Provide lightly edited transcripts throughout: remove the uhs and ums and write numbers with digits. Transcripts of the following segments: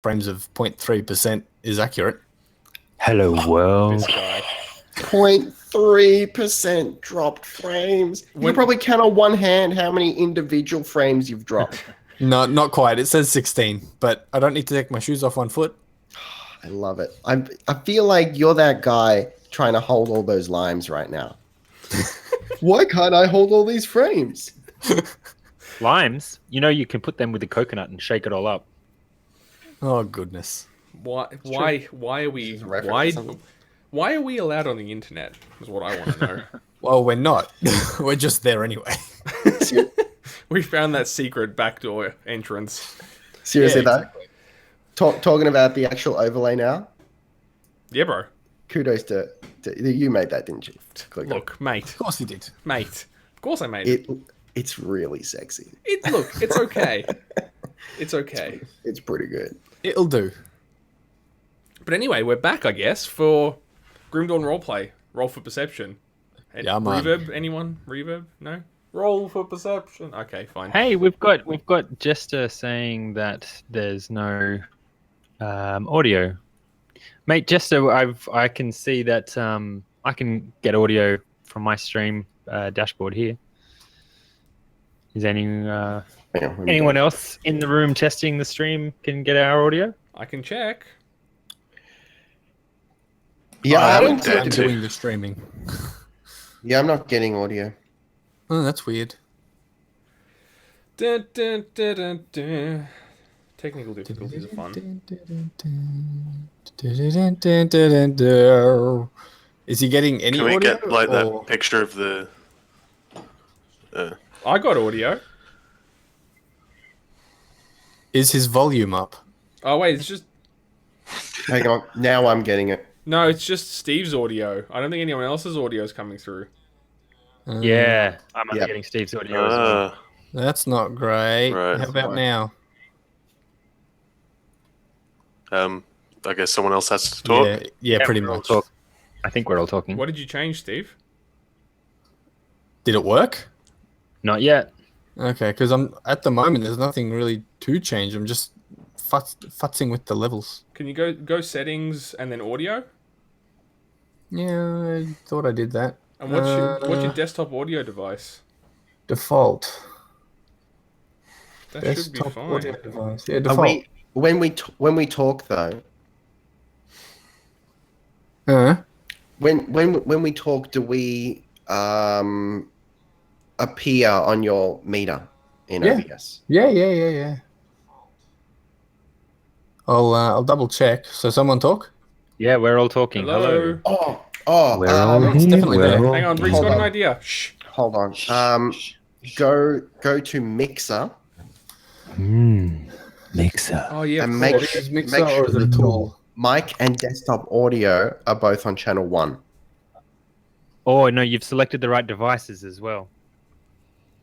frames of 0.3% is accurate. Hello world. This guy. 0.3% dropped frames. You can probably count on one hand how many individual frames you've dropped. No, not quite. It says 16, but I don't need to take my shoes off 1 foot. I love it. I feel like you're that guy trying to hold all those limes right now. Why can't I hold all these frames? Limes, you can put them with the coconut and shake it all up. Oh goodness. Why are we allowed on the internet? Is what I want to know. Well, we're not. We're just there anyway. We found that secret backdoor entrance. Seriously, Yeah, that. Talking about the actual overlay now. Yeah, bro. Kudos to you made that, didn't you? Look, mate. Of course you did. Mate. Of course I made it. It's really sexy. It's okay. It's okay. It's pretty good. It'll do. But anyway, we're back, I guess, for Grim Dawn Roleplay. Roll for Perception. And Yeah, man. Reverb? Anyone? Reverb? No? Roll for Perception. Okay, fine. Hey, we've got Jester saying that there's no audio. Mate, Jester, I can see that I can get audio from my stream dashboard here. Is anyone else in the room testing the stream can get our audio? I can check. Yeah, I'm doing the streaming. Yeah, I'm not getting audio. Oh, that's weird. Dun, dun, dun, dun, dun. Technical difficulties are fun. Is he getting any Can we audio? get like or- that picture of the? I got audio. Is his volume up? Oh, wait, it's just... Hang on. Now I'm getting it. No, it's just Steve's audio. I don't think anyone else's audio is coming through. Yeah, I'm only Yep. getting Steve's audio as well. That's not great. Right. How about now? I guess someone else has to talk. Yeah, pretty we're all much. I think we're all talking. What did you change, Steve? Did it work? Not yet. Okay, because I'm at the moment. There's nothing really to change. I'm just futzing with the levels. Can you go settings and then audio? Yeah, I thought I did that. And what's your desktop audio device? Default? That should be Desktop fine. audio device. Yeah, Are default. when we talk though, when we talk, do we appear on your meter in Yeah. OBS? Yeah. I'll double check. So someone talk. Yeah, we're all talking. Hello. Oh, We're all it's here. definitely there. We're all Hang on, Bree's Hold got an on. idea. Shh. hold on. Go to Mixer Mixer. Oh, yeah, and of make, course. Is Mixer make or is it a sure tool? mic and desktop audio are both on channel 1. Oh no, you've selected the right devices as well.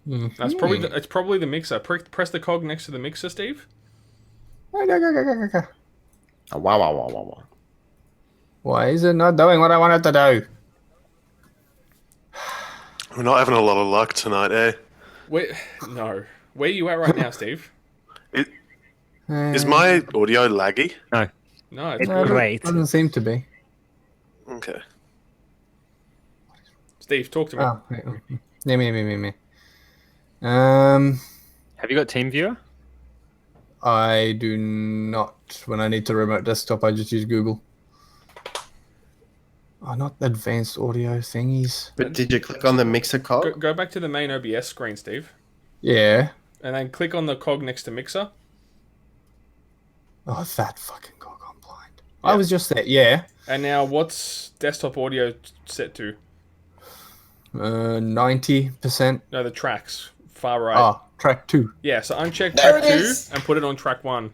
That's probably it's probably the mixer. Press the cog next to the mixer, Steve. Oh, wow. Why is it not doing what I want it to do? We're not having a lot of luck tonight, eh? Where are you at right now, Steve? Is my audio laggy? No, it's No, good. Great. Doesn't seem to be. Okay. Steve, talk to me. Oh, wait. Yeah, me. Have you got TeamViewer? I do not. When I need to remote desktop, I just use Google. Oh, not advanced audio thingies. But did you click on the Mixer cog? Go back to the main OBS screen, Steve, Yeah. and then click on the cog next to mixer. Oh, that fucking cog, I'm blind. I was just there. Yeah. And now, what's desktop audio set to? 90%. No, the tracks far right. Oh, track 2. Yeah, so uncheck There track it 2 is. and put it on track 1.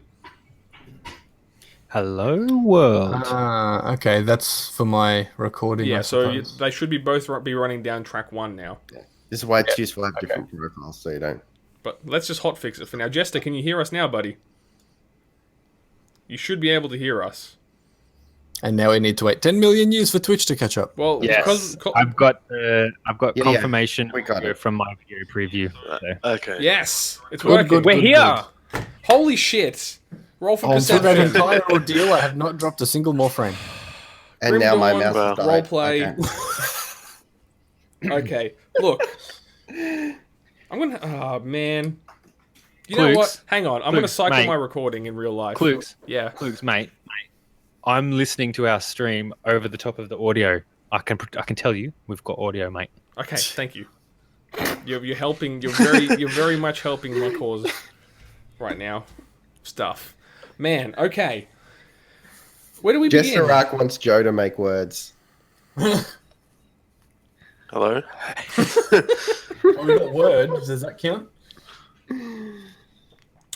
Hello world. Okay, that's for my recording. Yeah, I so suppose. they should be both be running down track 1 now. This is why it's useful to have different profiles, so you don't. But let's just hotfix it for now. Jester, can you hear us now, buddy? You should be able to hear us. And now we need to wait 10 million years for Twitch to catch up. Well, Yes, because I've got Yeah, confirmation we got it. from my video preview. So. Okay. yes, it's Good, working. good, We're good, here. Holy shit! Roll for Oh, Through that perception. entire ordeal, I have not dropped a single more frame. And Grim now my Dawn, mouse has died. roleplay. Okay. Okay, look. I'm gonna. Oh man. You know Klukes. what? Hang on. I'm gonna Klukes, cycle mate. my recording in real life. Klukes. Yeah. Klukes, mate. I'm listening to our stream over the top of the audio. I can tell you we've got audio, mate. Okay. Thank you. You're helping. You're very much helping my cause right now. Stuff. Man. Okay. Where do we Jester begin? Rock wants Joe to make words. Hello? Oh, we got word. Does that count?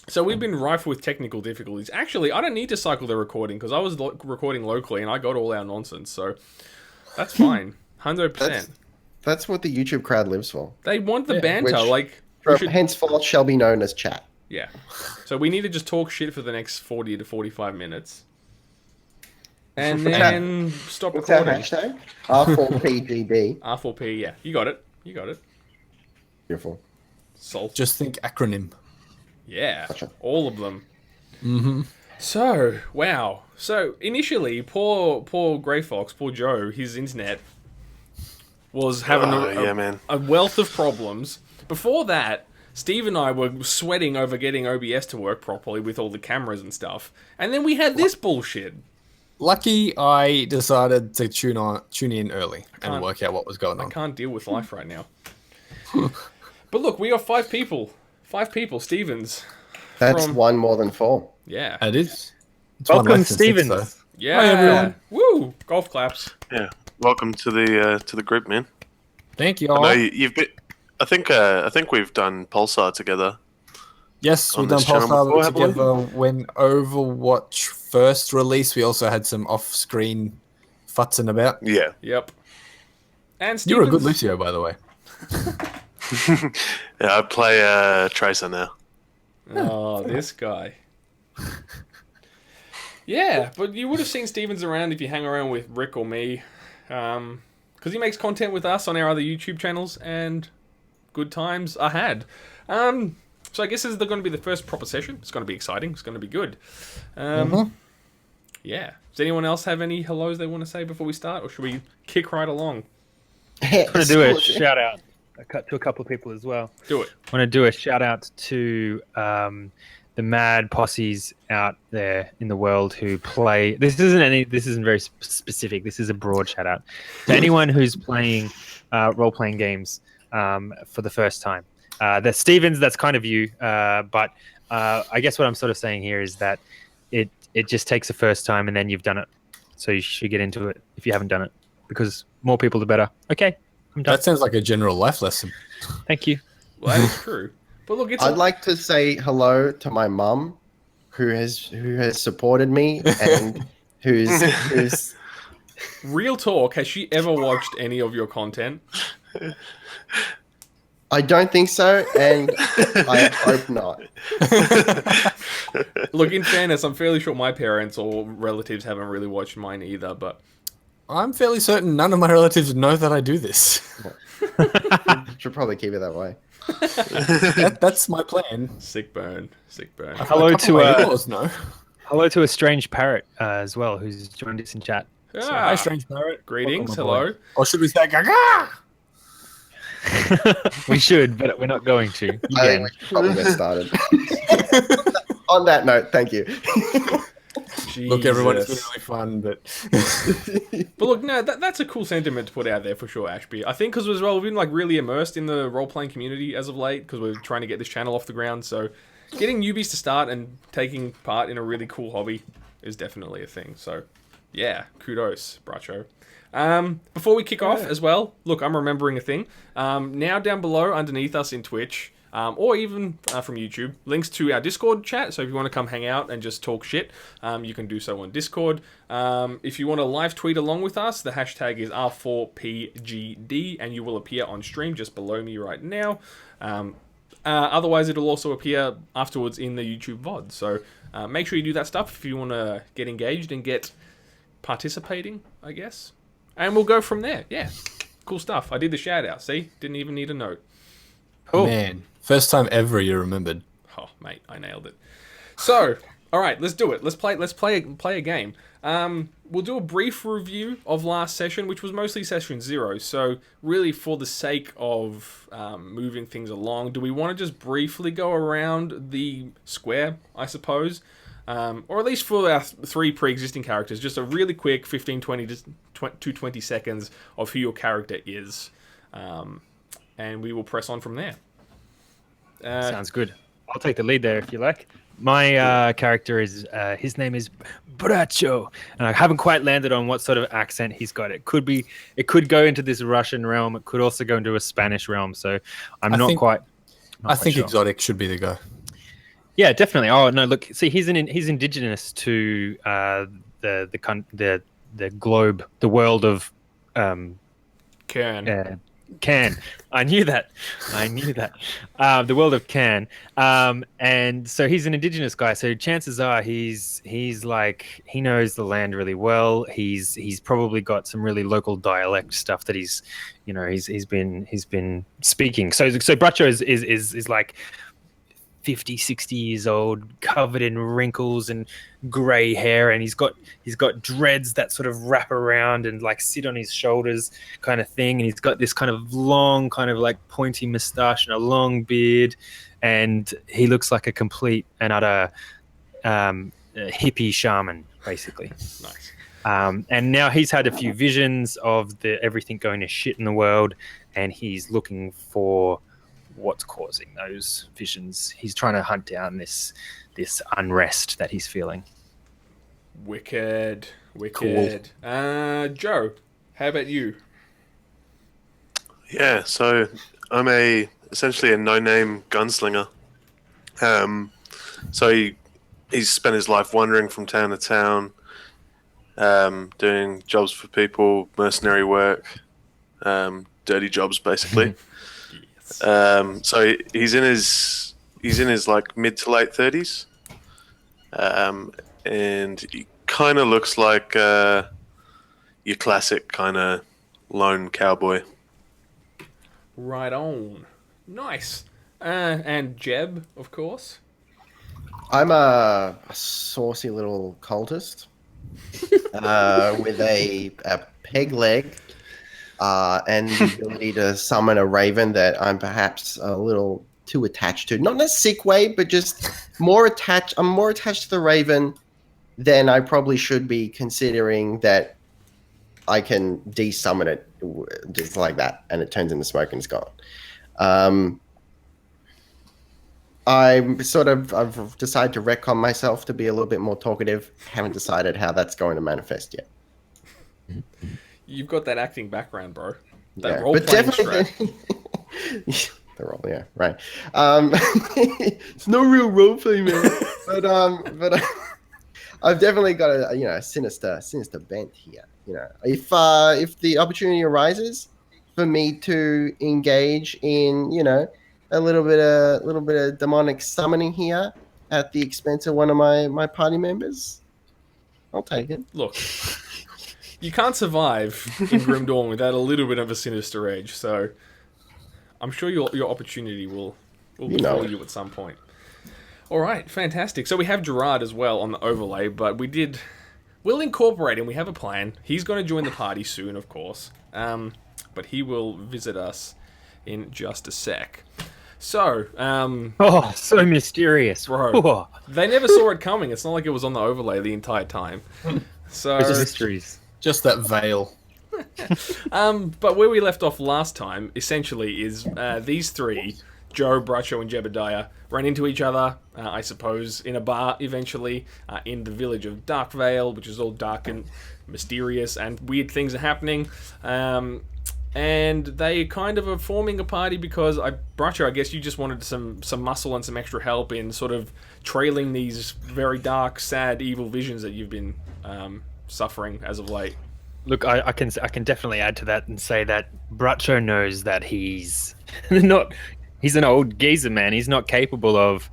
So we've been rife with technical difficulties. Actually, I don't need to cycle the recording because I was recording locally and I got all our nonsense. So that's fine. 100%. That's what the YouTube crowd lives for. They want the Yeah, banter. which- Like, we From should- henceforth shall be known as chat. yeah. So we need to just talk shit for the next 40 to 45 minutes. And then stop What's our recording. hashtag? R4PGD. R4P, yeah. You got it. You got it. Beautiful. Salt. Just think acronym. Yeah. Gotcha. All of them. Mm-hmm. So, wow. So, initially, poor Grey Fox, poor Joe, his internet was having Yeah, man. a wealth of problems. Before that, Steve and I were sweating over getting OBS to work properly with all the cameras and stuff. And then we had this bullshit. Lucky I decided to tune in early can't- and work out what was going I on. can't deal with life right now. But look, we are 5 people. 5 people, Stevens. That's From- one more than 4. Yeah. It is. It's one Welcome, less than six, Stevens. though. Yeah. Hi, everyone. Woo! Golf claps. Yeah. Welcome to the group, man. Thank you I all. know you've been. I think we've done Pulsar together. Yes, on we've done this channel Pulsar before, haven't we? together when Overwatch first released. We also had some off-screen futzing about. Yeah. Yep. And You were a good Stevens. Lucio, by the way. Yeah, I play Tracer now. Oh, this guy. Yeah, but you would have seen Stevens around if you hang around with Rick or me. Because he makes content with us on our other YouTube channels, and good times are had. So I guess this is going to be the first proper session. It's going to be exciting. It's going to be good. Yeah. Does anyone else have any hellos they want to say before we start, or should we kick right along? I'm going to do a shout out to a couple of people as well. Do it. I want to do a shout out to the mad posses out there in the world who play. This isn't very specific. This is a broad shout out to anyone who's playing role playing games for the first time. That Stevens, that's kind of you. But I guess what I'm sort of saying here is that it just takes a first time and then you've done it. So you should get into it if you haven't done it, because more people the better. Okay, I'm done. That sounds like a general life lesson. Thank you. Well, that is true. But look, it's I'd like to say hello to my mum, who has supported me and who's real talk. Has she ever watched any of your content? I don't think so, and I hope not. Look, in fairness, I'm fairly sure my parents or relatives haven't really watched mine either, but I'm fairly certain none of my relatives know that I do this. Should probably keep it that way. That's my plan. sick burn. Sick burn. Hello A couple to of my in-laws know. hello to a strange parrot as well who's joined us in chat. Ah, Hi, strange parrot. greetings, Welcome aboard. hello. Or should we say gaga? We should, but we're not going to. You I can. think we should probably get started. On that note, thank you. Look, everyone, it's been Jesus. really fun, but But look, no, that's a cool sentiment to put out there for sure, Ashby. I think because as well, we've been like really immersed in the role-playing community as of late because we're trying to get this channel off the ground. So getting newbies to start and taking part in a really cool hobby is definitely a thing. So yeah, kudos, bracho. Before we kick off as well, look, I'm remembering a thing. Now down below underneath us in Twitch, or even from YouTube, links to our Discord chat. So if you want to come hang out and just talk shit, you can do so on Discord. If you want to live tweet along with us, the hashtag is R4PGD, and you will appear on stream just below me right now. Otherwise, it'll also appear afterwards in the YouTube VOD. So make sure you do that stuff if you want to get engaged and get participating, I guess. And we'll go from there. Yeah, cool stuff. I did the shout out. See, didn't even need a note. Cool. man, first time ever you remembered. Oh, mate, I nailed it. So, All right, let's do it. Let's play a game. We'll do a brief review of last session, which was mostly session 0. So really, for the sake of moving things along, do we want to just briefly go around the square, I suppose? Or at least for our 3 pre-existing characters, just a really quick 15, 20 to 20 seconds of who your character is. And we will press on from there. Sounds good. I'll take the lead there if you like. My character is his name is Bracho, and I haven't quite landed on what sort of accent he's got. It could go into this Russian realm. It could also go into a Spanish realm. So I think sure. Exotic should be the go. Yeah, definitely. Oh no, look, see, he's indigenous to the globe, the world of Can. I knew that. The world of Can. And so he's an indigenous guy. So chances are he's like, he knows the land really well. He's probably got some really local dialect stuff that he's been speaking. So Bracho is like 50, 60 years old, covered in wrinkles and grey hair, and he's got dreads that sort of wrap around and like sit on his shoulders kind of thing, and he's got this kind of long, kind of like pointy moustache and a long beard, and he looks like a complete and utter hippie shaman, basically. Nice. And now he's had a few visions of everything going to shit in the world, and he's looking for what's causing those visions. He's trying to hunt down this unrest that he's feeling. Wicked. Cool. Joe, how about you? Yeah, so I'm essentially a no-name gunslinger. So he's spent his life wandering from town to town, doing jobs for people, mercenary work, dirty jobs basically. So he's in his like mid to late 30s, and he kind of looks like your classic kind of lone cowboy. Right on. Nice. And Jeb, of course. I'm a saucy little cultist with a peg leg. And the ability to summon a raven that I'm perhaps a little too attached to. Not in a sick way, but just more attached. I'm more attached to the raven than I probably should be, considering that I can de-summon it just like that, and it turns into smoke and it's gone. I've decided to retcon myself to be a little bit more talkative. Haven't decided how that's going to manifest yet. You've got that acting background, bro. That Yeah, role-playing strat. the role, yeah, right. It's no real role play, man. but I've definitely got a sinister bent here. If the opportunity arises for me to engage in a little bit of demonic summoning here at the expense of one of my party members, I'll take it. Look, you can't survive in Grim Dawn without a little bit of a sinister edge, so I'm sure your opportunity will befall you at some point. All right, fantastic. So we have Gerard as well on the overlay, but we'll incorporate him. We have a plan. He's going to join the party soon, of course, but he will visit us in just a sec. So, so mysterious, bro. They never saw it coming. It's not like it was on the overlay the entire time. So mysteries. Just that veil. But where we left off last time, essentially, is these three, Joe, Bracho, and Jebediah, ran into each other, I suppose, in a bar, eventually, in the village of Darkvale, which is all dark and mysterious, and weird things are happening. And they kind of are forming a party because, Bracho, I guess you just wanted some muscle and some extra help in sort of trailing these very dark, sad, evil visions that you've been suffering as of late. Look, I can definitely add to that and say that Bracho knows that he's not. He's an old geezer, man. He's not capable of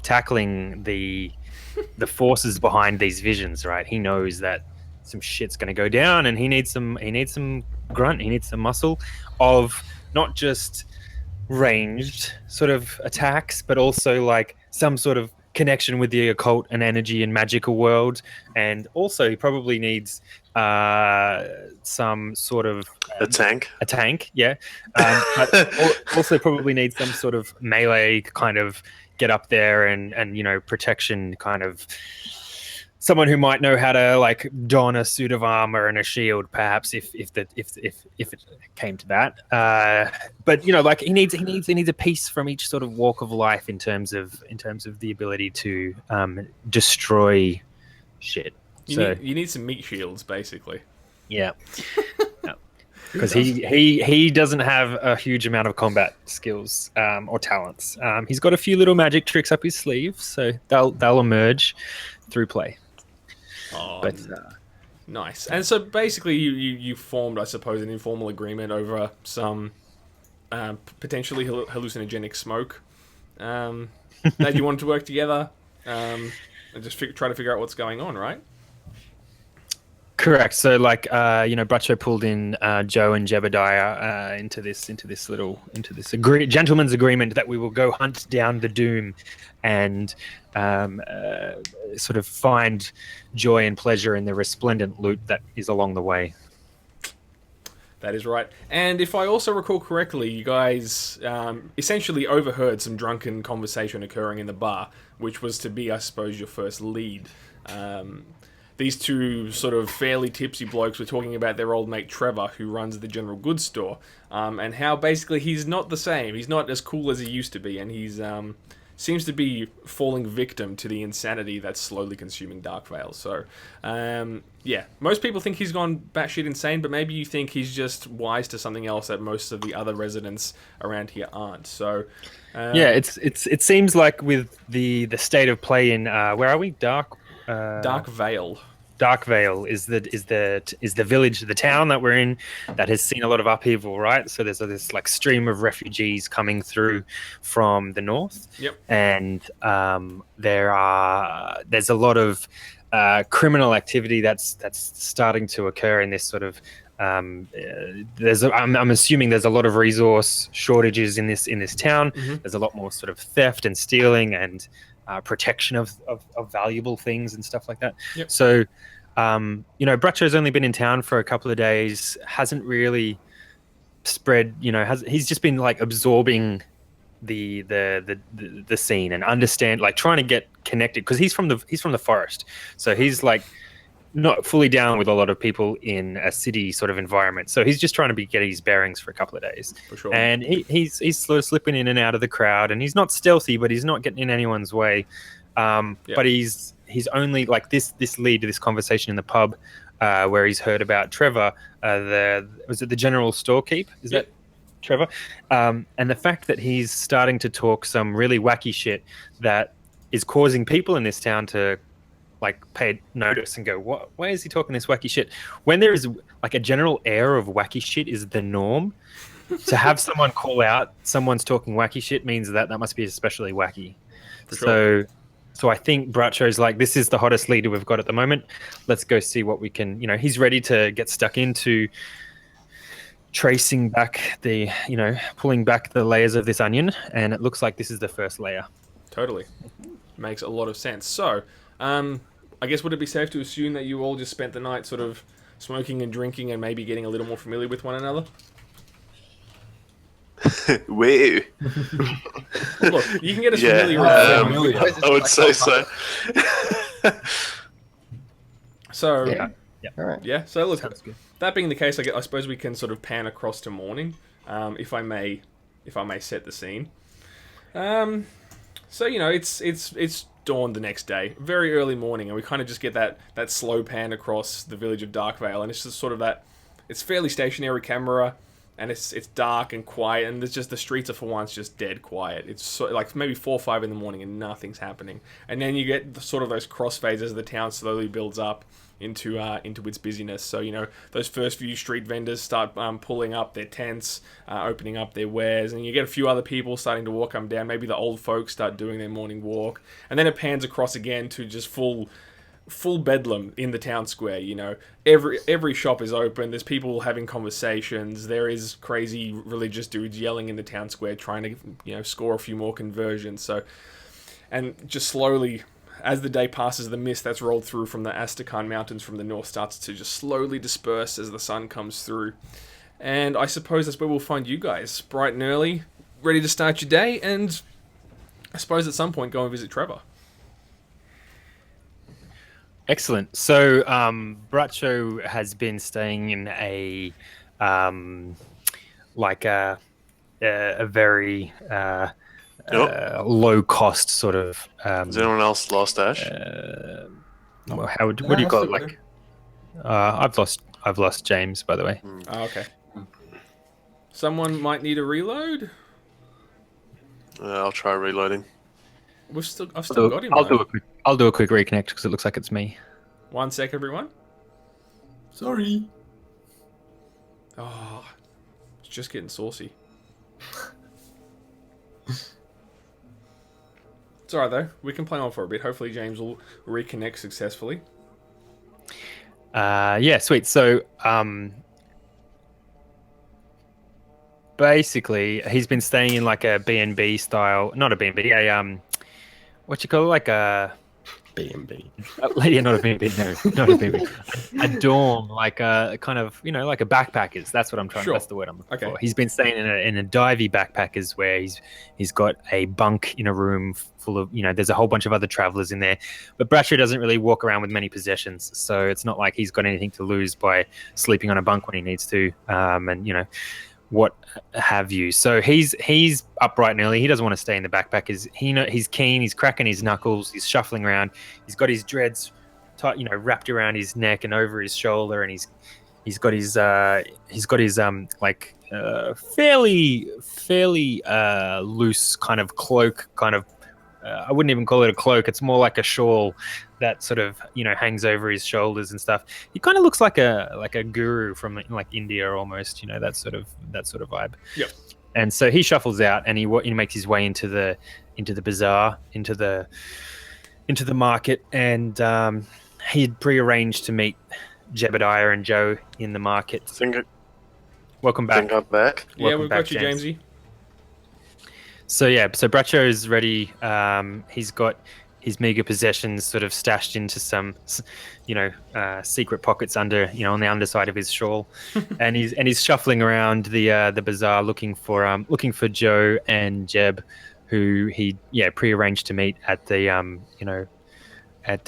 tackling the forces behind these visions, right? He knows that some shit's going to go down, and he needs some grunt. He needs some muscle of not just ranged sort of attacks, but also like some sort of connection with the occult and energy and magical world, and also he probably needs some sort of A tank. a tank, yeah. But also probably needs some sort of melee kind of get up there and protection kind of. Someone who might know how to like don a suit of armor and a shield, perhaps, if it came to that. But like he needs a piece from each sort of walk of life in terms of the ability to destroy shit. You need some meat shields, basically. Yeah. Because he doesn't have a huge amount of combat skills or talents. He's got a few little magic tricks up his sleeve, so they'll emerge through play. Oh, But nice. And so basically, you formed, I suppose, an informal agreement over some potentially hallucinogenic smoke that you wanted to work together and just try to figure out what's going on, right? correct. So like Bracho pulled in Joe and Jebediah into this gentleman's agreement that we will go hunt down the Doom and sort of find joy and pleasure in the resplendent loot that is along the way. That is right. And if I also recall correctly, you guys essentially overheard some drunken conversation occurring in the bar, which was to be, I suppose, your first lead. These two sort of fairly tipsy blokes were talking about their old mate Trevor, who runs the general goods store, and how basically he's not the same. He's not as cool as he used to be, and he's seems to be falling victim to the insanity that's slowly consuming Darkvale. So, yeah, most people think he's gone batshit insane, but maybe you think he's just wise to something else that most of the other residents around here aren't. So, yeah, it seems like with the state of play in where are we? Darkvale. Darkvale is the village, the town that we're in, that has seen a lot of upheaval, right? So there's this like stream of refugees coming through from the north. Yep. And there's a lot of criminal activity that's starting to occur in this sort of. I'm assuming there's a lot of resource shortages in this town. Mm-hmm. There's a lot more sort of theft and stealing and protection of valuable things and stuff like that. Yep. So, Bracho's only been in town for a couple of days, hasn't really spread, he's just been like absorbing the scene and understand, like trying to get connected, because he's from the forest. So he's like not fully down with a lot of people in a city sort of environment. So he's just trying to get his bearings for a couple of days. For sure. And he's sort of slipping in and out of the crowd, and he's not stealthy, but he's not getting in anyone's way. But he's only like this lead to this conversation in the pub where he's heard about Trevor. Was it the general storekeep? Is that Trevor? And the fact that he's starting to talk some really wacky shit that is causing people in this town to like pay notice and go, what? Why is he talking this wacky shit? When there is like a general air of wacky shit is the norm, to have someone call out someone's talking wacky shit means that must be especially wacky. Sure. So I think Bracho's like, this is the hottest leader we've got at the moment. Let's go see what we can, he's ready to get stuck into tracing back pulling back the layers of this onion. And it looks like this is the first layer. Totally. Makes a lot of sense. So, I guess would it be safe to assume that you all just spent the night sort of smoking and drinking and maybe getting a little more familiar with one another? Woo. Look, you can get us Yeah, familiar with I would say so. So, Yeah. All right. yeah. So look, Sounds good. that being the case, I suppose we can sort of pan across to morning, if I may set the scene. So it's dawn the next day, very early morning, and we kind of just get that slow pan across the village of Darkvale, and it's just sort of that. It's fairly stationary camera, and it's dark and quiet, and there's just the streets are for once just dead quiet. It's so, like maybe 4 or 5 in the morning, and nothing's happening, and then you get sort of those crossfades as the town slowly builds up into its busyness. So those first few street vendors start pulling up their tents, opening up their wares, and you get a few other people starting to walk down. Maybe the old folks start doing their morning walk, and then it pans across again to just full bedlam in the town square. Every shop is open. There's people having conversations. There is crazy religious dudes yelling in the town square trying to score a few more conversions. So and just slowly, as the day passes, the mist that's rolled through from the Astrakhan Mountains from the north starts to just slowly disperse as the sun comes through. And I suppose that's where we'll find you guys, bright and early, ready to start your day, and I suppose at some point go and visit Trevor. Excellent. So, Bracho has been staying in a a very low cost sort of. Has anyone else lost Ash? What do you call it? Like, I've lost James, by the way. Oh, okay. Someone might need a reload. I'll try reloading. I've still got him. I'll do a quick reconnect because it looks like it's me. 1 sec, everyone. Sorry. Oh, it's just getting saucy. It's alright though. We can play on for a bit. Hopefully James will reconnect successfully. Yeah, sweet. So, basically, he's been staying in like a B&B style, not a B&B, what you call it, like a B&B. Yeah, not a B&B, no, not a B&B. A dorm, like a kind of, like a backpackers. That's what I'm trying. Sure. That's the word I'm looking Okay. for. He's been staying in a divey backpackers where he's got a bunk in a room full of, there's a whole bunch of other travelers in there. But Bradshaw doesn't really walk around with many possessions, so it's not like he's got anything to lose by sleeping on a bunk when he needs to, and what have you. So he's up bright and early. He doesn't want to stay in the backpackers. He's keen. He's cracking his knuckles. He's shuffling around. He's got his dreads, wrapped around his neck and over his shoulder, and he's got his fairly loose kind of cloak, kind of. I wouldn't even call it a cloak. It's more like a shawl that sort of hangs over his shoulders and stuff. He kind of looks like a guru from like India almost. That sort of vibe. Yep. And so he shuffles out and he makes his way into the bazaar, into the market, and he'd prearranged to meet Jebediah and Joe in the market. Welcome back. I'm back. Yeah, Welcome we've back, got you, James. Jamesy. So Bracho is ready. He's got his meager possessions sort of stashed into some, secret pockets under, on the underside of his shawl, and he's shuffling around the bazaar looking for Joe and Jeb, who he prearranged to meet at the at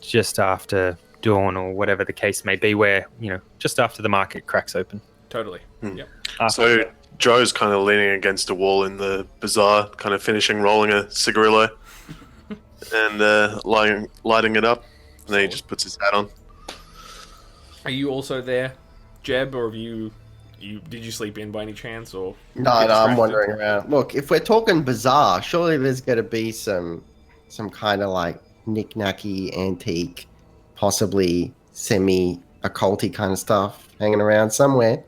just after dawn or whatever the case may be, where just after the market cracks open. Totally. Yep. So Joe's kind of leaning against a wall in the bazaar, kind of rolling a cigarillo and lighting it up. And then he just puts his hat on. Are you also there, Jeb, or have did you sleep in by any chance, or? No, I'm wandering around. Look, if we're talking bazaar, surely there's got to be some kind of like knick-knacky, antique, possibly semi-occulty kind of stuff hanging around somewhere.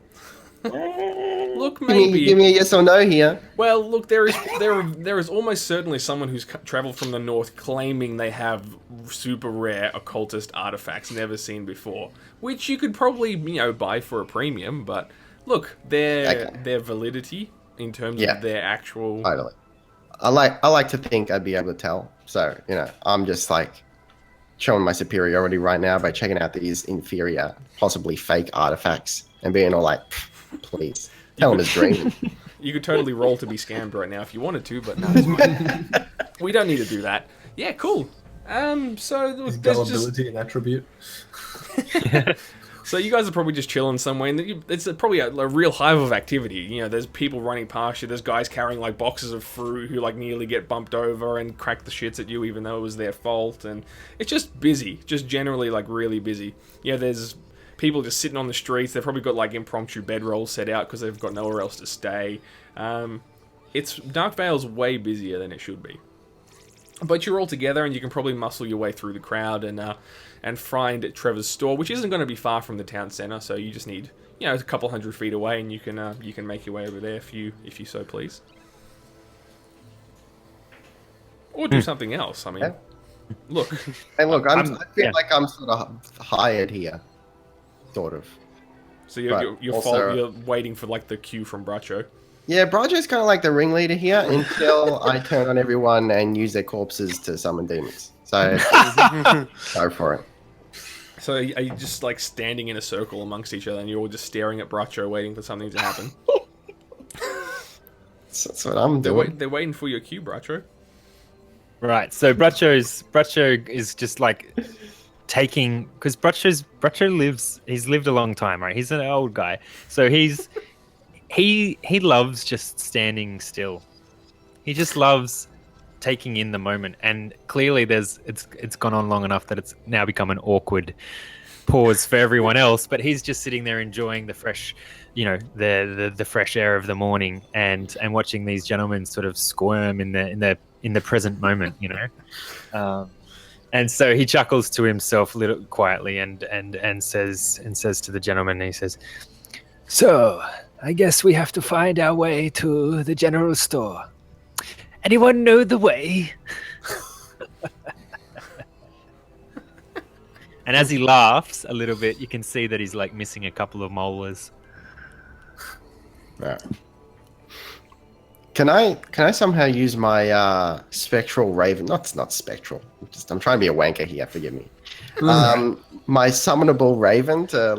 Look, maybe. Give me a yes or no here. Well, look, there is almost certainly someone who's traveled from the north claiming they have super rare occultist artifacts never seen before, which you could probably buy for a premium. But look, their validity in terms of their actual. Totally. I like to think I'd be able to tell. So I'm just like showing my superiority right now by checking out these inferior, possibly fake artifacts and being all like, please. Tell him his dream. You could totally roll to be scammed right now if you wanted to, but no, it's fine. We don't need to do that. Yeah, cool. So look, there's Gullibility and attribute. So you guys are probably just chilling somewhere, and it's probably a real hive of activity. There's people running past you. There's guys carrying like boxes of fruit who like nearly get bumped over and crack the shits at you, even though it was their fault. And it's just busy, just generally like really busy. There's people just sitting on the streets. They've probably got like impromptu bedrolls set out because they've got nowhere else to stay. Darkvale's way busier than it should be. But you're all together, and you can probably muscle your way through the crowd and find Trevor's store, which isn't going to be far from the town centre. So you just need a couple 100 feet away, and you can make your way over there if you so please, or do something else. I mean, look. Hey, look, I feel like I'm sort of hired here. Sort of. So you're waiting for like the cue from Bracho. Yeah, Brajo's kind of like the ringleader here until I turn on everyone and use their corpses to summon demons. So go for it. So are you just like standing in a circle amongst each other and you're all just staring at Bracho waiting for something to happen? That's what I'm doing. They're waiting for your cue, Bracho. Right. So Bracho is just like taking, because he's lived a long time, right? He's an old guy, so he loves just standing still. He just loves taking in the moment, and clearly it's gone on long enough that it's now become an awkward pause for everyone else. But he's just sitting there enjoying the fresh, the fresh air of the morning, and watching these gentlemen sort of squirm in the present moment, And so he chuckles to himself a little quietly and says to the gentleman, he says, "So, I guess we have to find our way to the general store. Anyone know the way?" And as he laughs a little bit, you can see that he's like missing a couple of molars. Right. Can I somehow use my spectral raven? Not spectral. I'm trying to be a wanker here. Forgive me. My summonable raven to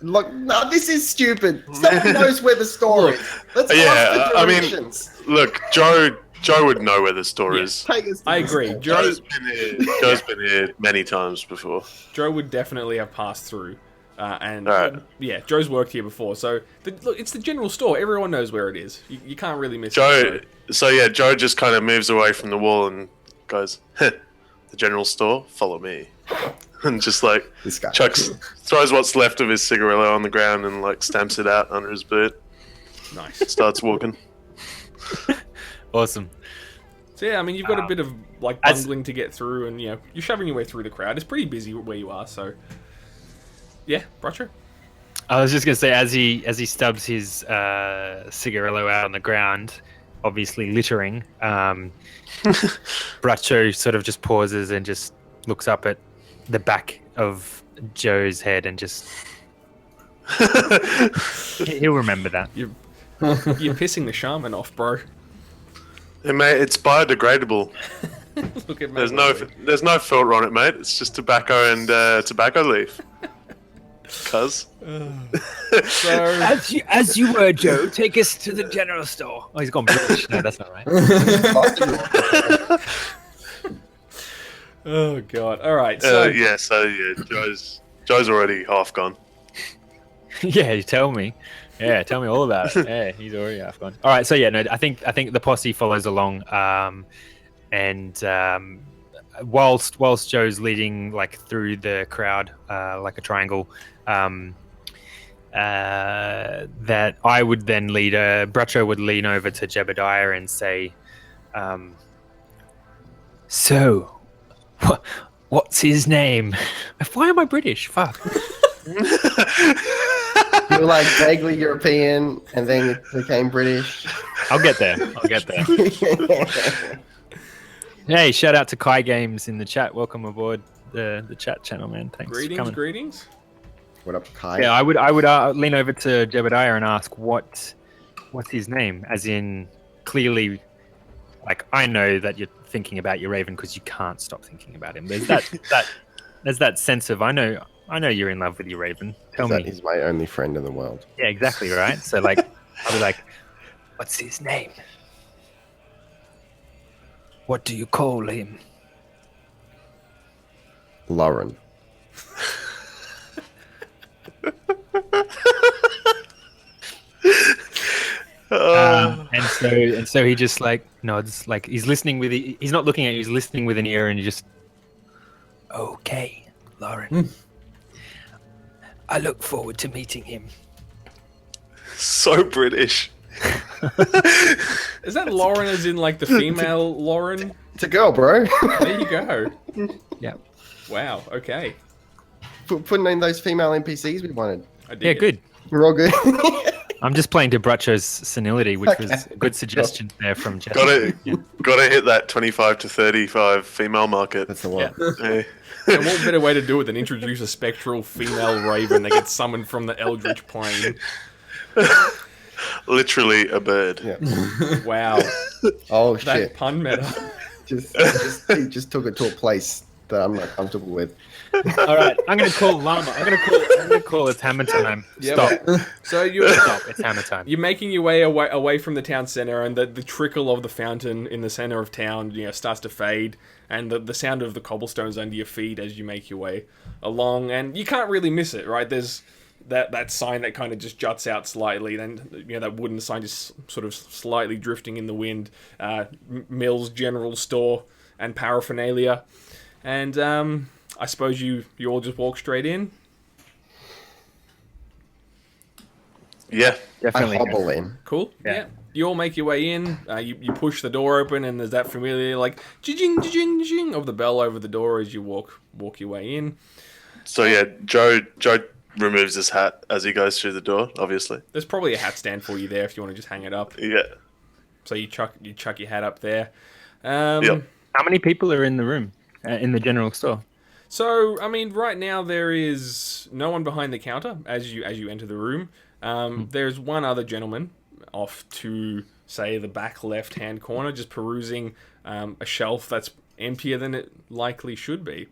look. No, this is stupid. Someone knows where the store is. Let's ask the directions. Look, Joe would know where the store is. I agree. Joe's been here many times before. Joe would definitely have passed through. Right. Yeah, Joe's worked here before, so look, it's the general store. Everyone knows where it is. You can't really miss Joe. it. So Joe just kind of moves away from the wall and goes, "The general store. Follow me," and just like This guy. throws what's left of his cigarillo on the ground and like stamps it out under his boot. Nice. Starts walking. Awesome. So yeah, I mean, you've got a bit of like bungling to get through, and you're shoving your way through the crowd. It's pretty busy where you are, so yeah, Bracho. I was just gonna say, as he stubs his cigarillo out on the ground, obviously littering, Bracho sort of just pauses and just looks up at the back of Joe's head and just he'll remember that. You're pissing the shaman off, bro. Hey, mate, it's biodegradable. Look at There's no filter on it, mate. It's just tobacco and tobacco leaf. Cuz. So As you were, Joe, take us to the general store. Oh, he's gone British. No, that's not right. oh god. All right. So So Joe's already half gone. Yeah, you tell me. Yeah, tell me all about it. Yeah, he's already half gone. All right, so yeah, no, I think the posse follows along, and whilst Joe's leading like through the crowd, like a triangle, that I would then lead. Bracho would lean over to Jebediah and say, "So, what's his name? Why am I British? Fuck." You were like vaguely European, and then it became British. I'll get there. Hey, shout out to Kai Games in the chat. Welcome aboard the chat channel, man. Thanks for coming. Greetings. What up, Kai? Yeah, I would lean over to Jebediah and ask what's his name, as in clearly, like I know that you're thinking about your Raven because you can't stop thinking about him. There's that sense of I know you're in love with your Raven. Tell me. He's my only friend in the world. Yeah, exactly right. So like, I'll be like, what's his name? What do you call him? Lauren. And so he just like nods, like he's listening with he's not looking at you, he's listening with an ear, and he just, okay, Lauren. I look forward to meeting him. So British. Is that Lauren as in like the female Lauren? It's a girl, bro. There you go. Yeah. Wow, okay. Putting in those female NPCs we wanted. I dig Yeah, it. good. We're all good. I'm just playing to Bracho's senility, which was a good suggestion there from Jeff. Gotta hit that 25 to 35 female market. That's the one. Hey. And what better way to do it than introduce a spectral female raven that gets summoned from the Eldritch plane? Literally a bird. Yeah. Wow, Oh that shit! pun meta. He just took it to a place that I'm not comfortable with. All right, I'm gonna call Llama. I'm gonna call it's hammer time. Yep. Stop. So you Stop. It's hammer time. you're making your way away from the town center, and the trickle of the fountain in the center of town, starts to fade, and the sound of the cobblestones under your feet as you make your way along, and you can't really miss it, right? There's that sign that kind of just juts out slightly, then that wooden sign just sort of slightly drifting in the wind. Mill's General Store and paraphernalia, and I suppose you all just walk straight in. Yeah. Definitely. I hobble in. Cool. Yeah. You all make your way in. You push the door open, and there's that familiar like jing jing jing of the bell over the door as you walk your way in. So yeah, Joe removes his hat as he goes through the door. Obviously. There's probably a hat stand for you there if you want to just hang it up. Yeah. So you chuck your hat up there. Yep. How many people are in the room in the general store? So I mean, right now there is no one behind the counter as you enter the room. There's one other gentleman off to say the back left-hand corner, just perusing a shelf that's emptier than it likely should be.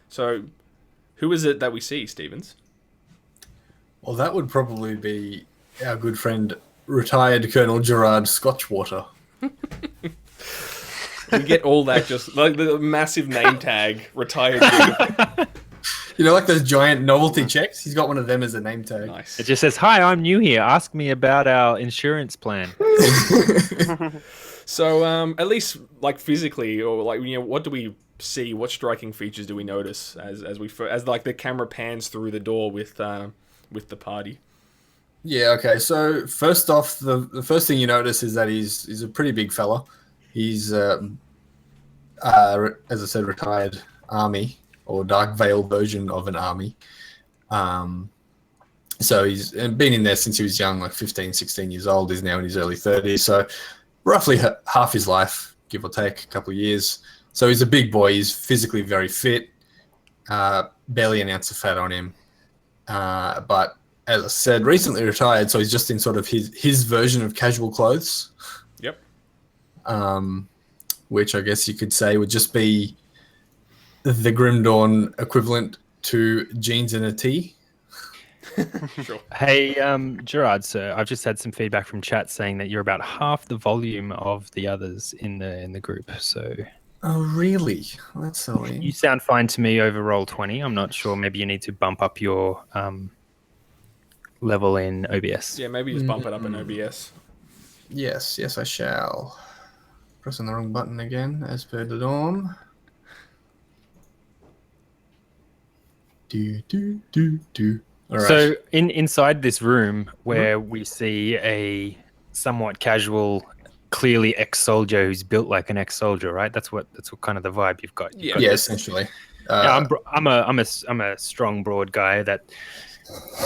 So, who is it that we see, Stevens? Well, that would probably be our good friend, retired Colonel Gerard Scotchwater. We get all that just like the massive name tag, retired. You know, like those giant novelty checks? He's got one of them as a name tag. Nice. It just says, "Hi, I'm new here. Ask me about our insurance plan." So, at least like physically, or like what do we see? What striking features do we notice as like the camera pans through the door with the party? Yeah, okay. So first off, the first thing you notice is that he's a pretty big fella. He's, as I said, retired army or Darkvale version of an army. So he's been in there since he was young, like 15, 16 years old. He's now in his early 30s. So roughly half his life, give or take a couple of years. So he's a big boy. He's physically very fit, barely an ounce of fat on him. But as I said, recently retired, so he's just in sort of his version of casual clothes. Yep. Which I guess you could say would just be the Grim Dawn equivalent to jeans and a tee. Sure. Hey, Gerard, sir, I've just had some feedback from chat saying that you're about half the volume of the others in the group. So, Oh, really? Well, that's silly. you sound fine to me over roll 20. I'm not sure. Maybe you need to bump up your level in OBS. Yeah, maybe just bump it up in OBS. Yes, I shall. Pressing the wrong button again, as per the norm. Do. All right. So inside this room where we see a somewhat casual, clearly ex-soldier who's built like an ex-soldier, right? That's what kind of the vibe you've got. Yeah. Yeah, essentially. Yeah, I'm a strong, broad guy that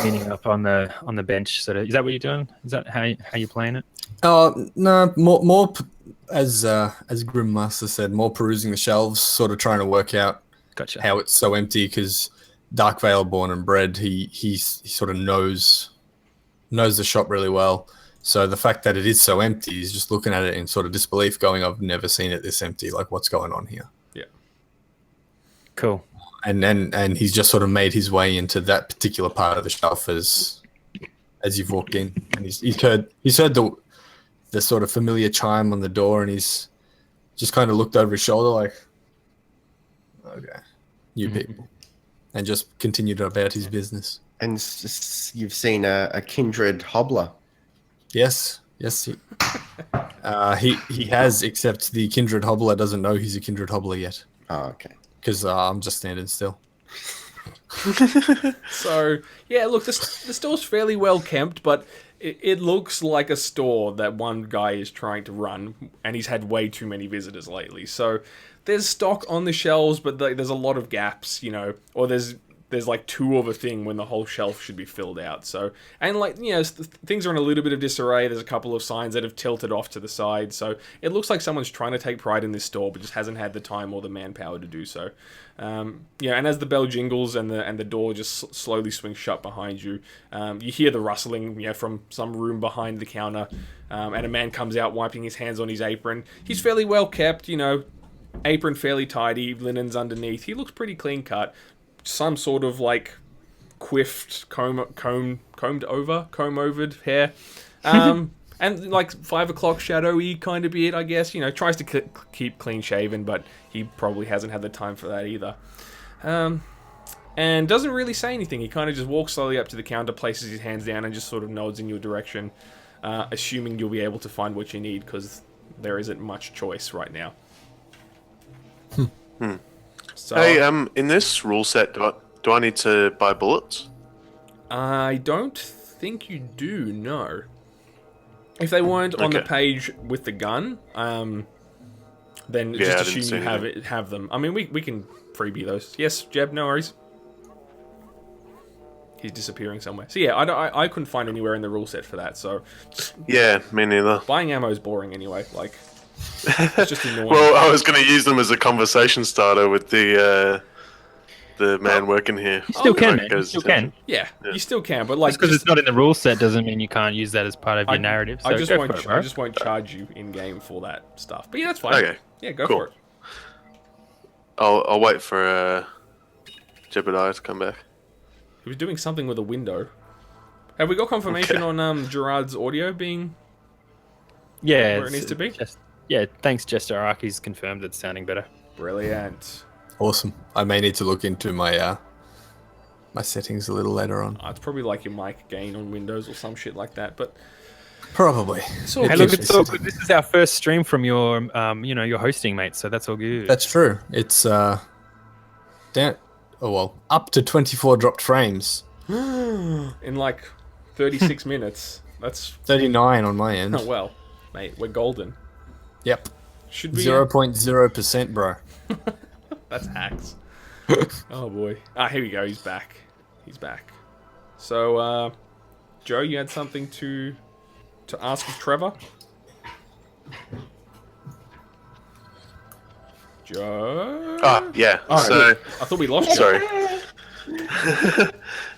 leaning up on the bench. Sort of. Is that what you're doing? Is that how you're playing it? No, more as Grim Master said, more perusing the shelves, sort of trying to work out Gotcha. how it's so empty because Darkvale born and bred, he sort of knows the shop really well. So the fact that it is so empty, he's just looking at it in sort of disbelief, going, "I've never seen it this empty. Like, what's going on here?" Yeah. Cool. And he's just sort of made his way into that particular part of the shelf as you've walked in, and he's heard the sort of familiar chime on the door, and he's just kind of looked over his shoulder like, "Okay, new people," and just continued about his business. And you've seen a kindred hobbler. Yes. He has, except the kindred hobbler doesn't know he's a kindred hobbler yet. Oh, okay. Because I'm just standing still. So yeah, look, the store's fairly well kept, but it looks like a store that one guy is trying to run, and he's had way too many visitors lately. So there's stock on the shelves, but there's a lot of gaps, or there's there's like 2 of a thing when the whole shelf should be filled out. So, and like, you know, things are in a little bit of disarray. There's a couple of signs that have tilted off to the side. So it looks like someone's trying to take pride in this store, but just hasn't had the time or the manpower to do so. Yeah, and as the bell jingles and the door just slowly swings shut behind you, you hear the rustling, you know, from some room behind the counter, and a man comes out wiping his hands on his apron. He's fairly well kept, you know, apron fairly tidy, linens underneath. He looks pretty clean cut. Some sort of like quiffed, comb-overed hair, and like 5 o'clock shadowy kind of beard, I guess. You know, tries to keep clean shaven, but he probably hasn't had the time for that either. And doesn't really say anything. He kind of just walks slowly up to the counter, places his hands down, and just sort of nods in your direction, assuming you'll be able to find what you need, because there isn't much choice right now. So, Hey, in this rule set, do I need to buy bullets? I don't think you do, no. If they weren't on the page with the gun, then just assume you have them. I mean, we can freebie those. Yes, Jeb, no worries. He's disappearing somewhere. So yeah, I couldn't find anywhere in the rule set for that. So Yeah, me neither. buying ammo is boring anyway. Like, it's just annoying. Well, I was going to use them as a conversation starter with the man working here. You still can, man. You still can. Yeah, you still can, but like, Because it's not in the rule set doesn't mean you can't use that as part of your narrative. So I just go won't. for it, bro. I just won't charge you in game for that stuff. But yeah, that's fine. Okay. Yeah, go Cool. for it. I'll wait for Jebediah to come back. He was doing something with a window. Have we got confirmation on Gerard's audio being Yeah, where it needs to be? Thanks, Jester Araki's confirmed it's sounding better. Brilliant. Awesome. I may need to look into my my settings a little later on. It's probably like your mic gain on Windows or some shit like that, but Probably. all Hey, good. look, it's all good. This is our first stream from your, your hosting, mate. So that's all good. That's true. It's up to 24 dropped frames. in like 36 minutes. That's 39 on my end. oh well, mate. We're golden. Yep. Should we? 0.0%, bro. That's hacks. Oh boy. Here we go. He's back. He's back. So, Joe, you had something to ask of Trevor? Joe? Yeah. Oh, So, I thought we lost you. sorry.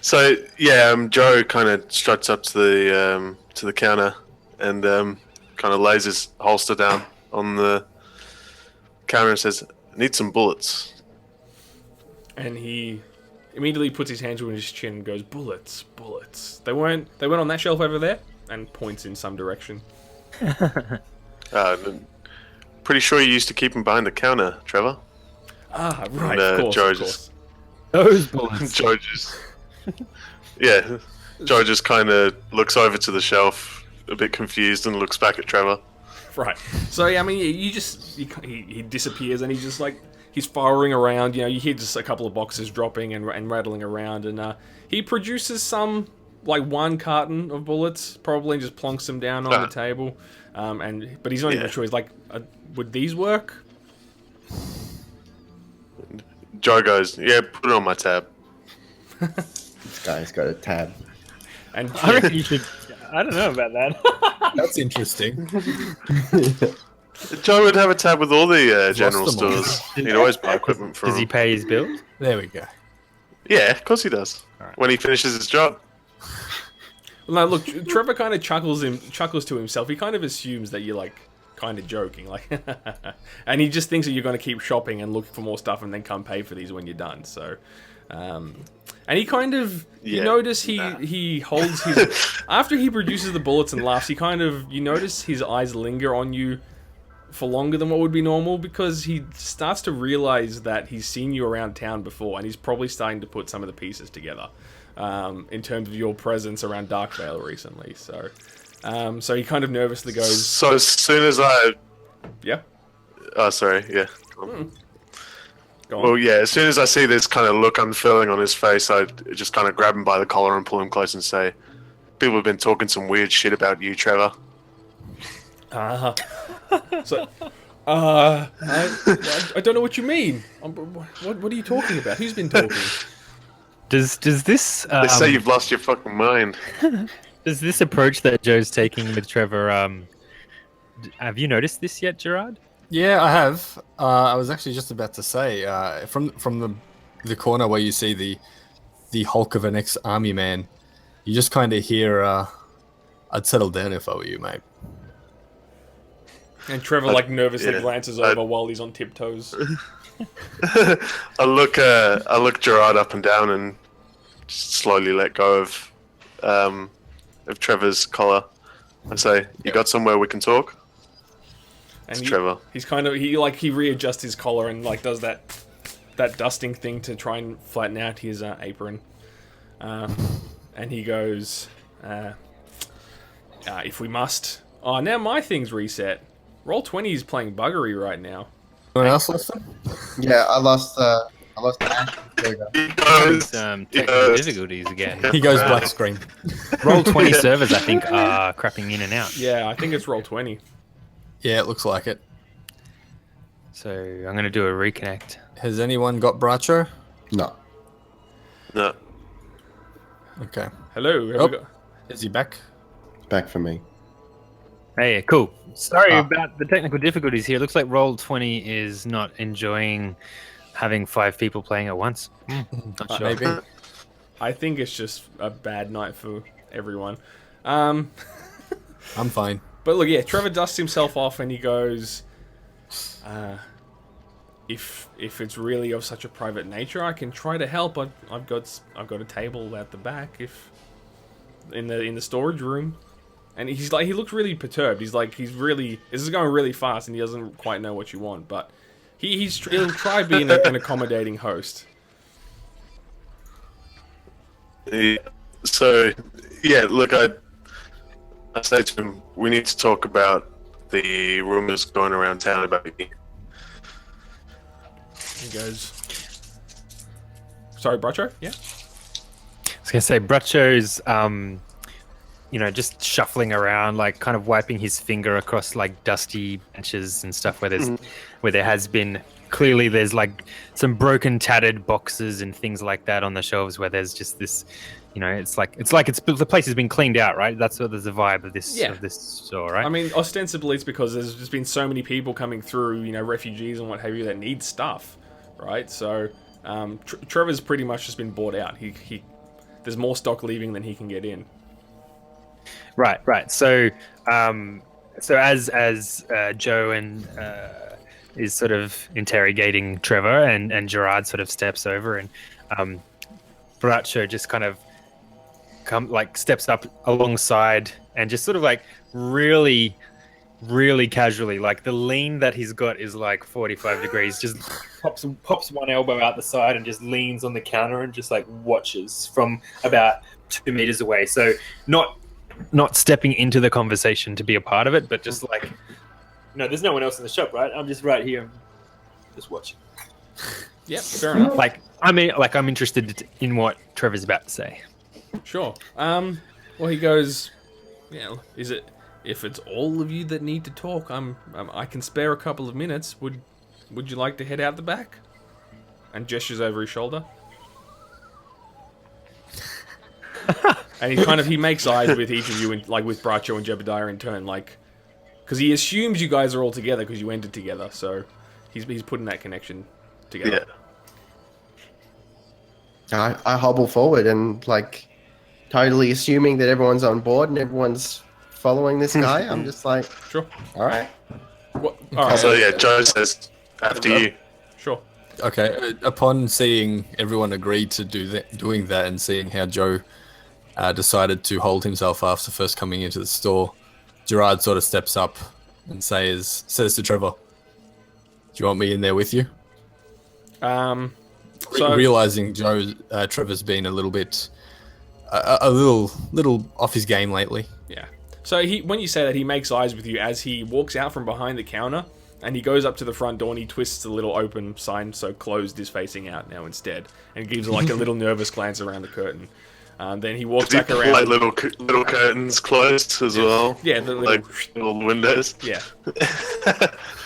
So yeah, Joe kind of struts up to the counter and kind of lays his holster down on the counter and says, "I need some bullets." And he immediately puts his hands on his chin and goes, "Bullets, bullets." They weren't on that shelf over there, and points in some direction. Pretty sure you used to keep them behind the counter, Trevor. Ah, right, And, of course, Joe of course. Those bullets. Joe just, yeah, Joe just kind of looks over to the shelf, a bit confused, and looks back at Trevor. Right. So yeah, I mean, he disappears and he's just like he's firing around. You know, you hear just a couple of boxes dropping and rattling around, and he produces some like 1 carton of bullets, probably, and just plonks them down on the table. But he's not even sure. He's like, would these work? Joe goes, "Yeah, put it on my tab." This guy's got a tab. And I reckon you should. I don't know about that. That's interesting. Joe would have a tab with all the general them all. stores. He'd always buy equipment from Does he them. pay his bills? There we go. Yeah, of course he does. When he finishes his job. no, look, Trevor kind of chuckles to himself. He kind of assumes that you're like kind of joking, like, and he just thinks that you're going to keep shopping and looking for more stuff and then come pay for these when you're done. So, and he kind of, you notice he holds his after he produces the bullets and laughs. You notice his eyes linger on you for longer than what would be normal, because he starts to realize that he's seen you around town before, and he's probably starting to put some of the pieces together in terms of your presence around Darkvale recently. So. So he kind of nervously goes. So as soon as I... Yeah. Oh, sorry, yeah. Go on. Well, yeah, as soon as I see this kind of look unfurling on his face, I just kind of grab him by the collar and pull him close and say, "People have been talking some weird shit about you, Trevor." So, I don't know what you mean. What are you talking about? Who's been talking? Does this They say you've lost your fucking mind. does this approach that Joe's taking with Trevor? Have you noticed this yet, Gerard? Yeah, I have. I was actually just about to say, from the corner where you see the hulk of an ex-army man, you just kind of hear, "I'd settle down if I were you, mate." And Trevor nervously glances over while he's on tiptoes. I look Gerard up and down and just slowly let go of Trevor's collar and say, "You got somewhere we can talk?" And Trevor. He's kind of he readjusts his collar and does that dusting thing to try and flatten out his apron. And he goes, "If we must." Oh, now my thing's reset. Roll20 is playing buggery right now. Anyone else listen? Yeah, I lost Ash. There we go. Technical difficulties again. He goes black screen. Roll20 servers, I think, are crapping in and out. Yeah, I think it's Roll20. Yeah, it looks like it. So I'm going to do a reconnect. Has anyone got Bracho? No. No. Okay. Hello. Have Oh. we got... Is he back? Back for me. Hey, cool. Sorry about the technical difficulties here. It looks like Roll20 is not enjoying having 5 people playing at once. Not sure. Maybe. I think it's just a bad night for everyone. I'm fine. But look, yeah, Trevor dusts himself off and he goes, if it's really of such a private nature, I can try to help. I've got a table at the back, if in the storage room. And he looks really perturbed. This is going really fast, and he doesn't quite know what you want. But he'll try being an accommodating host. So, yeah, look, I say to him, we need to talk about the rumors going around town about you. He goes, "Sorry, Bracho? Yeah." I was going to say, Bracho's, just shuffling around, kind of wiping his finger across, dusty benches and stuff where there has been... Clearly, there's, some broken, tattered boxes and things like that on the shelves where there's just this... the place has been cleaned out, right? That's what there's a vibe of this store, right? I mean, ostensibly it's because there's just been so many people coming through, refugees and what have you, that need stuff, right? So Trevor's pretty much just been bought out. He there's more stock leaving than he can get in. Right. So as Joe and is sort of interrogating Trevor, and Gerard sort of steps over, and Bracho just kind of steps up alongside and just sort of really, really casually, the lean that he's got is 45 degrees, just pops one elbow out the side and just leans on the counter and just watches from about 2 meters away. So not stepping into the conversation to be a part of it, but just there's no one else in the shop, right? I'm just right here, just watching. Yep, fair enough. I'm interested in what Trevor's about to say. Sure. Well, he goes, if it's all of you that need to talk, I can spare a couple of minutes. Would you like to head out the back? And gestures over his shoulder. And he makes eyes with each of you, and with Bracho and Jebediah in turn, because he assumes you guys are all together because you ended together. So he's putting that connection together. I hobble forward and totally assuming that everyone's on board and everyone's following this guy. I'm just Sure. All right. All right. So, yeah, Joe says, after you. Sure. Okay. Upon seeing everyone agree to doing that, and seeing how Joe decided to hold himself after first coming into the store, Gerard sort of steps up and says to Trevor, "Do you want me in there with you?" So Realizing Trevor's been a little bit, a little off his game lately. yeah. So when you say that, he makes eyes with you as he walks out from behind the counter, and he goes up to the front door and he twists the little open sign so closed is facing out now instead, and gives a little nervous glance around the curtain. Then he walks back around. Little curtains closed as well. Yeah, the little little windows. Yeah.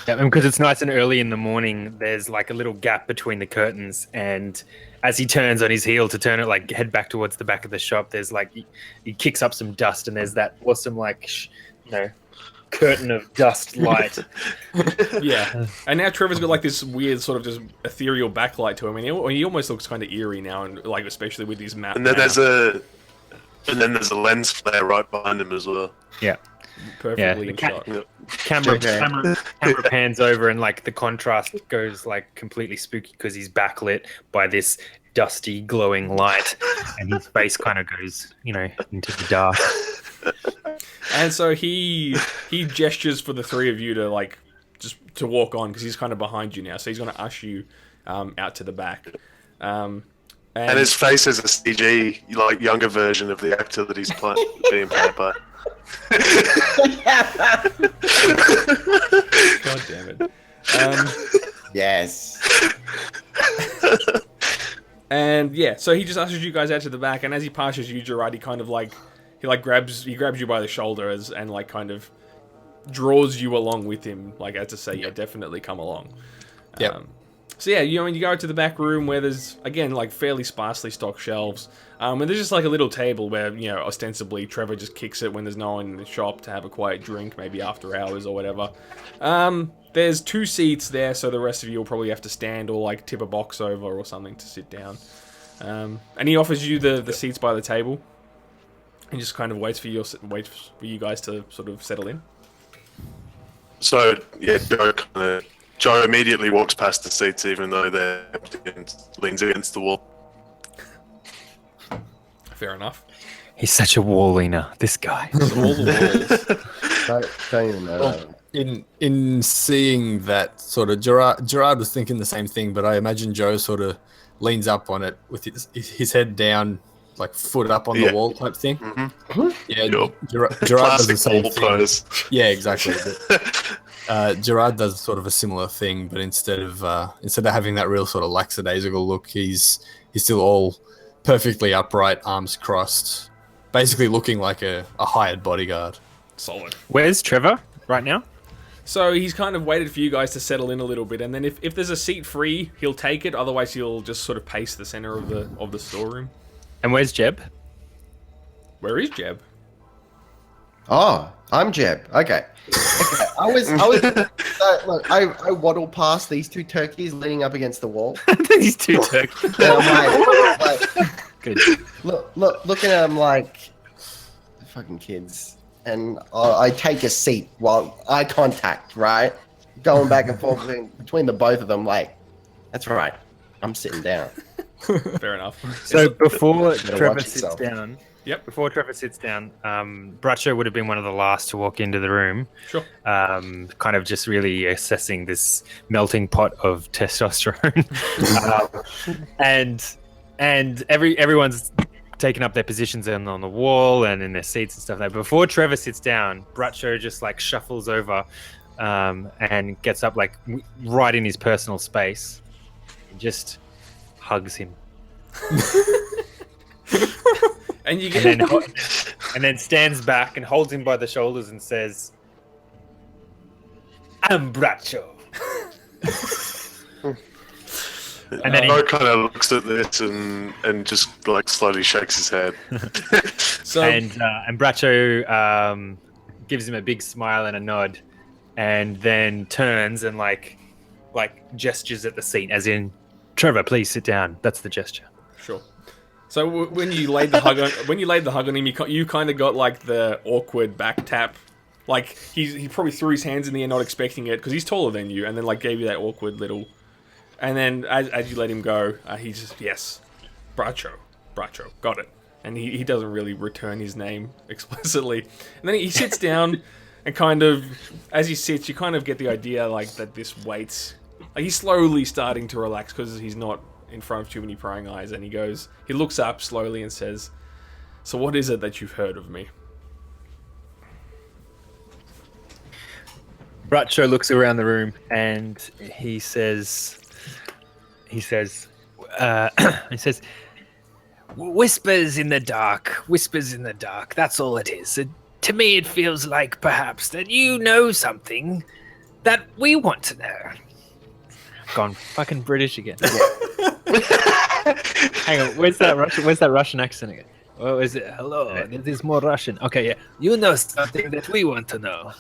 Yeah, and because it's nice and early in the morning, there's like a little gap between the curtains, and as he turns on his heel to turn it, like head back towards the back of the shop, there's like he kicks up some dust, and there's that awesome like curtain of dust light. Yeah, and now Trevor's got like this weird sort of just ethereal backlight to him, and he almost looks kind of eerie now, and like especially with his map. And then there's a lens flare right behind him as well. Yeah. Perfectly in shot. Camera pans over, and like the contrast goes like completely spooky because he's backlit by this dusty glowing light, and his face kind of goes into the dark. And so he gestures for the three of you to like just to walk on, because he's kind of behind you now, so he's going to usher you out to the back. And his face is a CG, like younger version of the actor that he's being played by. God damn it. Yes. And yeah, so he just ushers you guys out to the back, and as he passes you, Gerard, he kind of like grabs you by the shoulders and like kind of draws you along with him, like as to say, yeah, definitely come along. Yeah. So yeah, you go to the back room where there's again like fairly sparsely stocked shelves, and there's just like a little table where ostensibly Trevor just kicks it when there's no one in the shop to have a quiet drink, maybe after hours or whatever. There's 2 seats there, so the rest of you will probably have to stand or like tip a box over or something to sit down. And he offers you the seats by the table, and just kind of waits for you guys to sort of settle in. So yeah, Joe immediately walks past the seats, even though they're empty, and leans against the wall. Fair enough. He's such a wall leaner, this guy. All the walls. Don't even know. Well, in seeing that, sort of Gerard was thinking the same thing, but I imagine Joe sort of leans up on it with his head down, like foot up on the wall type thing. Mm-hmm. Yeah, Yep. Gerard does the same wall thing. pose. Yeah, exactly. But, Gerard does sort of a similar thing, but instead of having that real sort of lackadaisical look, he's still all perfectly upright, arms crossed, basically looking like a hired bodyguard. Solid. Where's Trevor right now? So he's kind of waited for you guys to settle in a little bit, and then if there's a seat free, he'll take it. Otherwise, he'll just sort of pace the center of the storeroom. And where's Jeb? Where is Jeb? Oh, I'm Jeb. Okay. I was. Look, I waddle past these 2 turkeys leaning up against the wall. These 2 turkeys. And I'm like, Good. looking at them like fucking kids. And I take a seat while eye contact, right? Going back and forth between the both of them, like, that's right. I'm sitting down. Fair enough. So before Better Trevor watch sits yourself. down, Yep. Before Trevor sits down, Bradshaw would have been one of the last to walk into the room. Sure. Kind of just really assessing this melting pot of testosterone, and everyone's taken up their positions on the wall and in their seats and stuff like that. Before Trevor sits down, Bradshaw just like shuffles over and gets up like right in his personal space and just hugs him. And you get and then stands back and holds him by the shoulders and says, "I'm Bradshaw." And then Mo kind of looks at this and just like slowly shakes his head. so and Bradshaw gives him a big smile and a nod, and then turns and like gestures at the seat, as in, "Trevor, please sit down." That's the gesture. Sure. So when you laid the hug on him, you kind of got like the awkward back tap. Like he probably threw his hands in the air, not expecting it, because he's taller than you, and then like gave you that awkward little. And then as you let him go, he just, yes, Bradshaw, got it. And he doesn't really return his name explicitly. And then he sits down, and kind of, as he sits, you kind of get the idea like that this waits. Like he's slowly starting to relax because he's not in front of too many prying eyes. And he looks up slowly and says, "So what is it that you've heard of me?" Bradshaw looks around the room and he says, "Whispers in the dark, that's all it is. To me, it feels like perhaps that you know something that we want to know. Gone fucking British again. Hang on, where's that Russian accent again? Oh, is it? Hello, this is more Russian. Okay, yeah. You know something that we want to know.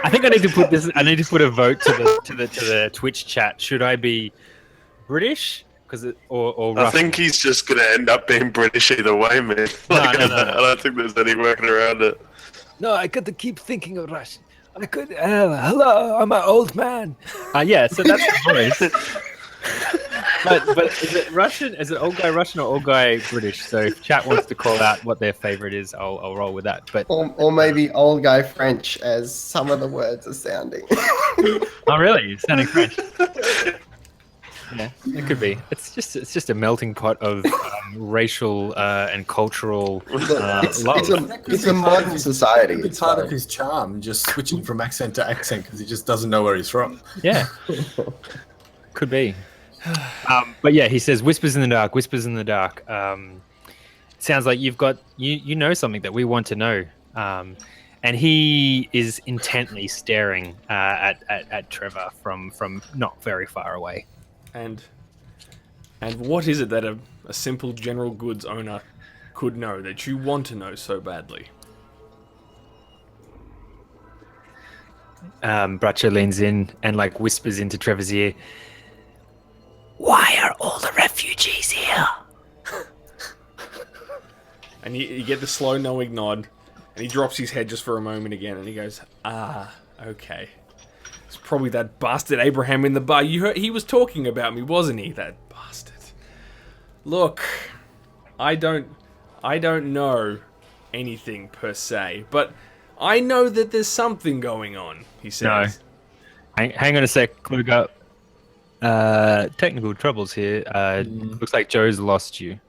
I think I need to put this. I need to put a vote to the Twitch chat. Should I be British? Or Russian? I think he's just gonna end up being British either way, man. No. I don't think there's any working around it. No, I got to keep thinking of Russian. I could. Hello, I'm an old man. Yeah, so that's the voice. But is it Russian? Is it old guy Russian or old guy British? So if chat wants to call out what their favorite is, I'll roll with that. But Or maybe old guy French, as some of the words are sounding. oh, really? It's sounding French. Yeah, it could be. It's just a melting pot of racial and cultural love. It's a modern society. It's part of his charm, just switching from accent to accent because he just doesn't know where he's from. Yeah, could be. But yeah, he says whispers in the dark, whispers in the dark. Sounds like you've got you know something that we want to know. And he is intently staring at Trevor from not very far away. And what is it that a simple general goods owner could know that you want to know so badly? Bracho leans in and like whispers into Trevor's ear. Why are all the refugees here? And you get the slow knowing nod, and he drops his head just for a moment again, and he goes, okay. It's probably that bastard Abraham in the bar. You heard he was talking about me, wasn't he? That bastard. Look, I don't know anything per se, but I know that there's something going on, he says. No. Hang on a sec, Kluger. Technical troubles here. Looks like Joe's lost you.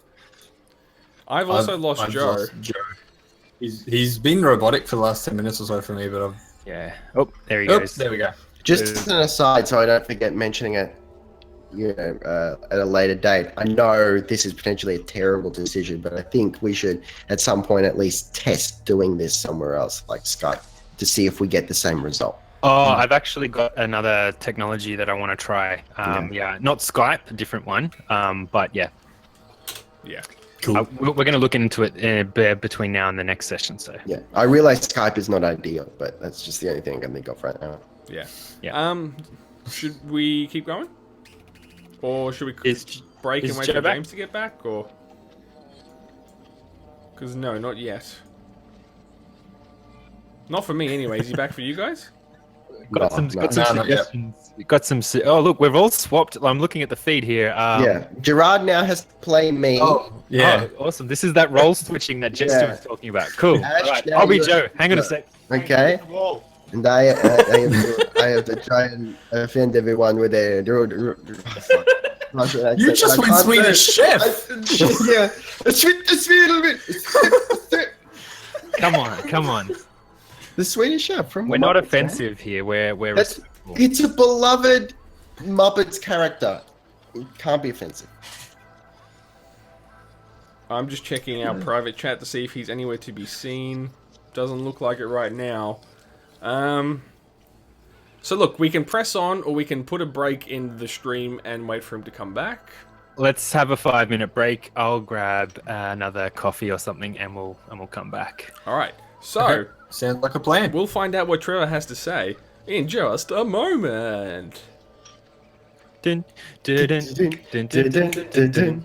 I've also lost Joe. He's been robotic for the last 10 minutes or so for me, but I've... Yeah. Oh, there he goes. There we go. Just an aside, so I don't forget mentioning it, at a later date. I know this is potentially a terrible decision, but I think we should, at some point, at least test doing this somewhere else, like Skype, to see if we get the same result. Oh, I've actually got another technology that I want to try. Yeah, not Skype, a different one. But yeah. Yeah. Cool. We're going to look into it between now and the next session. So Yeah, I realize Skype is not ideal, but that's just the only thing I can think of right now. Yeah. Yeah. Should we keep going? Or should we break and wait Joe for back? James to get back? Or... Because no, not yet. Not for me anyway. Is he back for you guys? got some no, suggestions. Got some. Oh, look, we've all swapped. I'm looking at the feed here. Yeah, Gerard now has to play me. Oh, yeah. Oh, awesome. This is that role switching that Jester was talking about. Cool. Ash, All right, now I'll be you're- Joe. Hang on a sec. Okay. And I have to try and offend everyone with a Russian accent. You just but I went can't Swedish do it. chef. Yeah, the Swedish Come on. The Swedish chef from We're the not Muppets, offensive here. We're That's- respectful. man. It's a beloved Muppets character. It can't be offensive. I'm just checking our private chat to see if he's anywhere to be seen. Doesn't look like it right now. So look, we can press on, or we can put a break in the stream and wait for him to come back. Let's have a 5-minute break. I'll grab another coffee or something, and we'll come back. All right. So Okay. Sounds like a plan. we'll find out what Trevor has to say in just a moment. Dun, dun, dun, dun, dun, dun, dun, dun, dun.